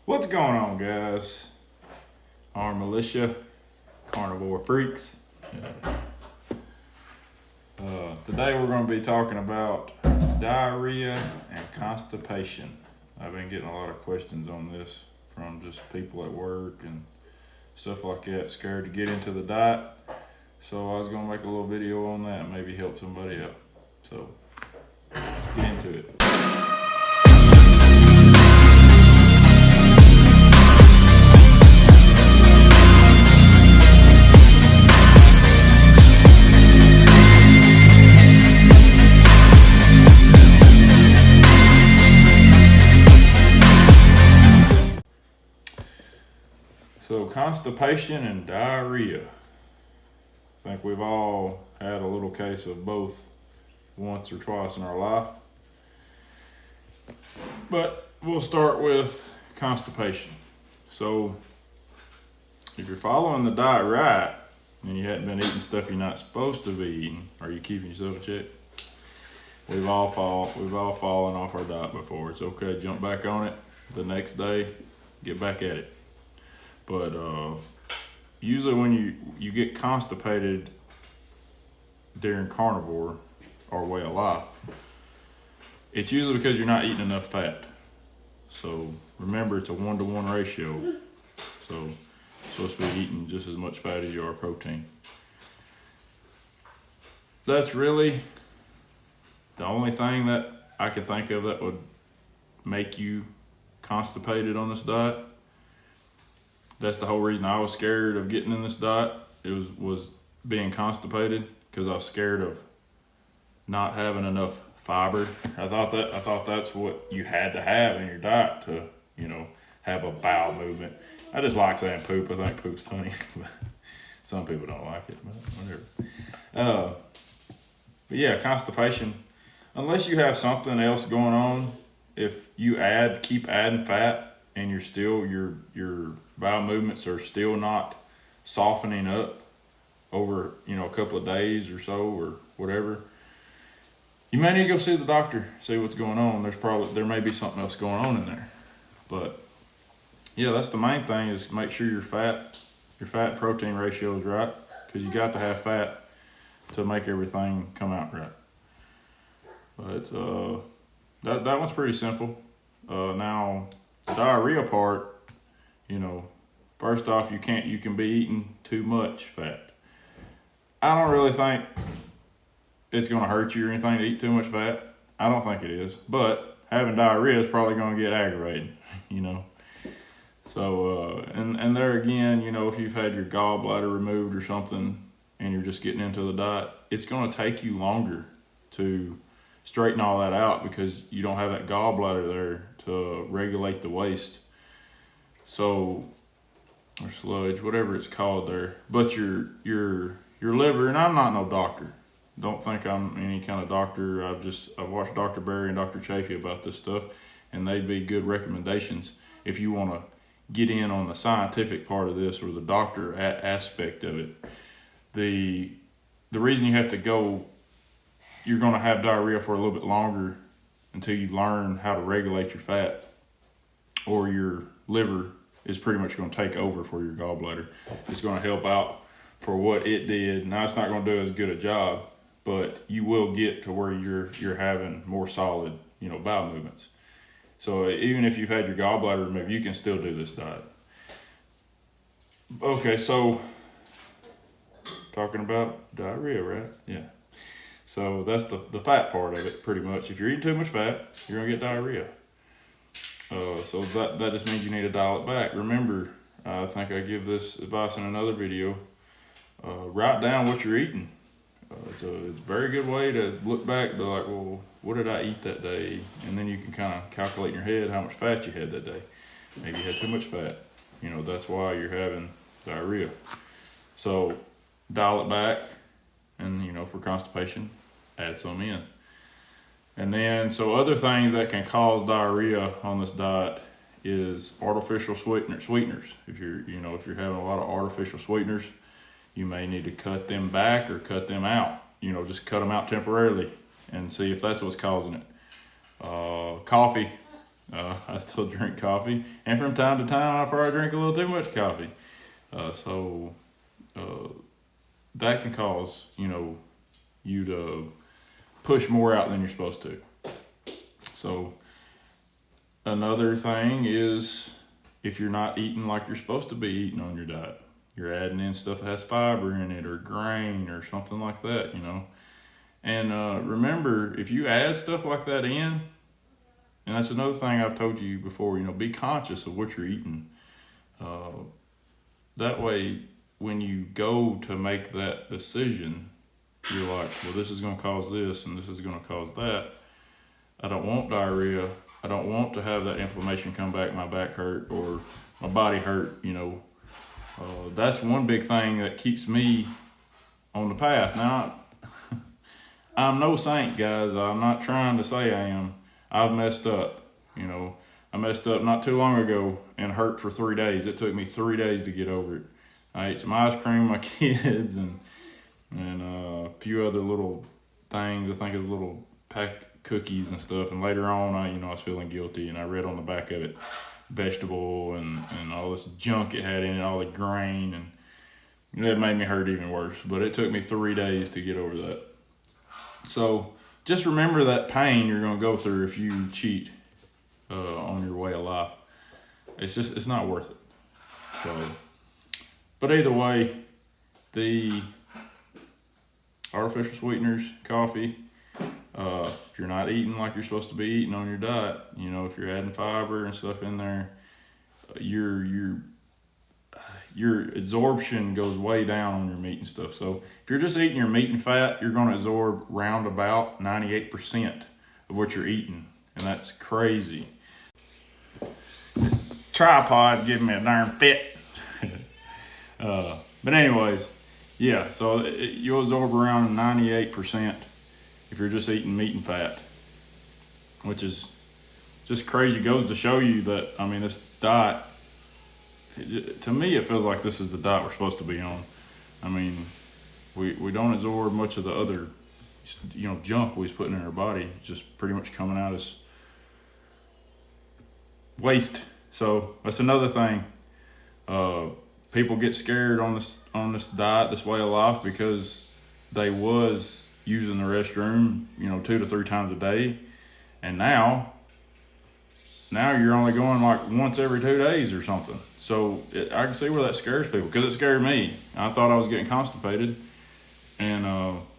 What's going on, guys? Our Militia, carnivore freaks. Today we're going to be talking about diarrhea and constipation. I've been getting a lot of questions on this from just people at work and stuff like that, scared to get into the diet. So I was going to make a little video on that, maybe help somebody out. So let's get into it. So constipation and diarrhea. I think we've all had a little case of both once or twice in our life. But we'll start with constipation. So if you're following the diet right and you hadn't been eating stuff you're not supposed to be eating, are you keeping yourself in check? We've all fallen off our diet before. It's okay, jump back on it the next day, get back at it. But usually when you get constipated during carnivore or way of life, it's usually because you're not eating enough fat. So remember, it's a 1-to-1 ratio. So you're supposed to be eating just as much fat as you are protein. That's really the only thing that I could think of that would make you constipated on this diet. That's the whole reason I was scared of getting in this diet. It was being constipated because I was scared of not having enough fiber. I thought that's what you had to have in your diet to, have a bowel movement. I just like saying poop. I think poop's funny. Some people don't like it, but whatever. But yeah, constipation. Unless you have something else going on, if you keep adding fat and you're still your bowel movements are still not softening up over a couple of days or so or whatever, you may need to go see the doctor, see what's going on. There may be something else going on in there. But yeah, that's the main thing, is make sure your fat protein ratio is right, because you got to have fat to make everything come out right. But that one's pretty simple. Now the diarrhea part, first off, you can be eating too much fat. I don't really think it's going to hurt you or anything to eat too much fat. I don't think it is. But having diarrhea is probably going to get aggravating, So, and there again, if you've had your gallbladder removed or something and you're just getting into the diet, it's going to take you longer to straighten all that out because you don't have that gallbladder there to regulate the waste. So, or sludge, whatever it's called there. But your liver, and I'm not no doctor. Don't think I'm any kind of doctor. I've watched Dr. Berry and Dr. Chafee about this stuff, and they'd be good recommendations if you want to get in on the scientific part of this or the doctor aspect of it. The reason you have to go, you're going to have diarrhea for a little bit longer until you learn how to regulate your fat, or your liver is pretty much going to take over for your gallbladder. It's going to help out for what it did. Now, it's not going to do as good a job, but you will get to where you're having more solid, bowel movements. So even if you've had your gallbladder removed, you can still do this diet. Okay, so talking about diarrhea, right? Yeah. So that's the fat part of it, pretty much. If you're eating too much fat, you're going to get diarrhea. So that just means you need to dial it back. Remember, I think I give this advice in another video. Write down what you're eating. It's a very good way to look back and be like, well, what did I eat that day? And then you can kind of calculate in your head how much fat you had that day. Maybe you had too much fat. That's why you're having diarrhea. So dial it back, and for constipation, add some in. And then, so other things that can cause diarrhea on this diet is artificial sweeteners. If you're having a lot of artificial sweeteners, you may need to cut them back or cut them out. Just cut them out temporarily and see if that's what's causing it. Coffee I still drink coffee, and from time to time I probably drink a little too much coffee. So that can cause, you to push more out than you're supposed to. So another thing is, if you're not eating like you're supposed to be eating on your diet, you're adding in stuff that has fiber in it or grain or something like that, And remember, if you add stuff like that in, and that's another thing I've told you before, be conscious of what you're eating. That way, when you go to make that decision, you're like, well, this is going to cause this and this is going to cause that. I don't want diarrhea. I don't want to have that inflammation come back, my back hurt or my body hurt, That's one big thing that keeps me on the path. Now, I'm no saint, guys. I'm not trying to say I am. I've messed up, I messed up not too long ago and hurt for 3 days. It took me 3 days to get over it. I ate some ice cream with my kids and a few other little things. I think it was little packed cookies and stuff. And later on, I was feeling guilty, and I read on the back of it, vegetable and all this junk it had in it, all the grain, and it made me hurt even worse. But it took me 3 days to get over that. So just remember that pain you're going to go through if you cheat on your way of life. It's not worth it. So, but either way, the artificial sweeteners, coffee, if you're not eating like you're supposed to be eating on your diet, if you're adding fiber and stuff in there, your absorption goes way down on your meat and stuff. So if you're just eating your meat and fat, you're going to absorb round about 98% of what you're eating. And that's crazy. This tripod's giving me a darn fit. But anyways, yeah, so you'll absorb around 98% if you're just eating meat and fat, which is just crazy. It goes to show you that, this diet, to me, it feels like this is the diet we're supposed to be on. We don't absorb much of the other, junk we're putting in our body. It's just pretty much coming out as waste. So that's another thing. People get scared on this diet, this way of life, because they was using the restroom, 2 to 3 times a day, and now you're only going like once every 2 days or something. So I can see where that scares people, because it scared me. I thought I was getting constipated, and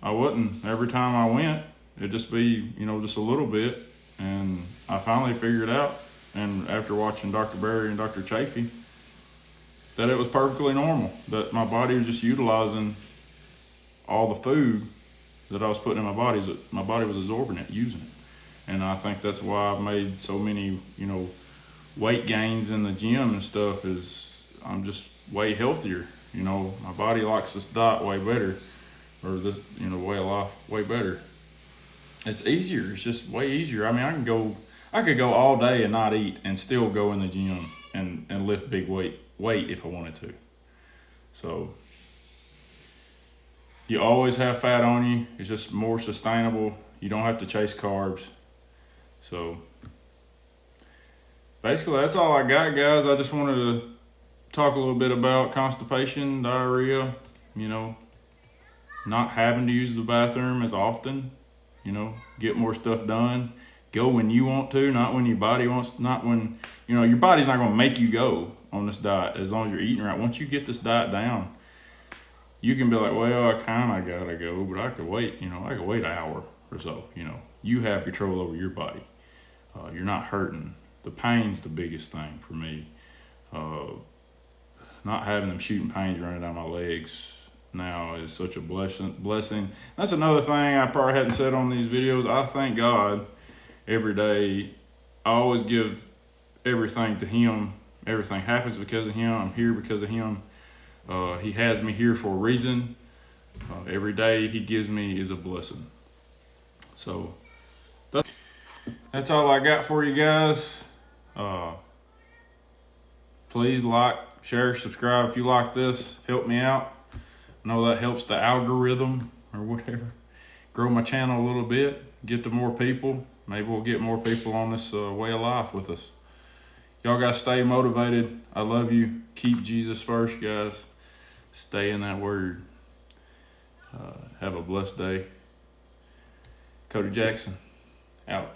I wasn't. Every time I went, it'd just be, just a little bit. And I finally figured out, and after watching Dr. Berry and Dr. Chafee, that it was perfectly normal, that my body was just utilizing all the food that I was putting in my body, that my body was absorbing it, using it. And I think that's why I've made so many, weight gains in the gym and stuff, is I'm just way healthier. My body likes this diet way better, or this, way of life way better. It's easier. It's just way easier. I could go all day and not eat and still go in the gym and lift big weight if I wanted to. So you always have fat on you. It's just more sustainable. You don't have to chase carbs. So basically, that's all I got, guys. I just wanted to talk a little bit about constipation, diarrhea, not having to use the bathroom as often, get more stuff done. Go when you want to, not when your body wants, not when, your body's not going to make you go on this diet as long as you're eating right. Once you get this diet down, you can be like, well, I kind of got to go, but I could wait, I could wait an hour or so, You have control over your body. You're not hurting. The pain's the biggest thing for me. Not having them shooting pains running down my legs now is such a blessing. That's another thing I probably hadn't said on these videos. I thank God every day. I always give everything to Him. Everything happens because of Him. I'm here because of Him. He has me here for a reason. Every day He gives me is a blessing. So that's all I got for you guys. Please like, share, subscribe if you like this. Help me out. I know that helps the algorithm or whatever. Grow my channel a little bit. Get to more people. maybe we'll get more people on this way of life with us. Y'all gotta stay motivated. I love you. Keep Jesus first, guys. Stay in that word. Have a blessed day. Cody Jackson, out.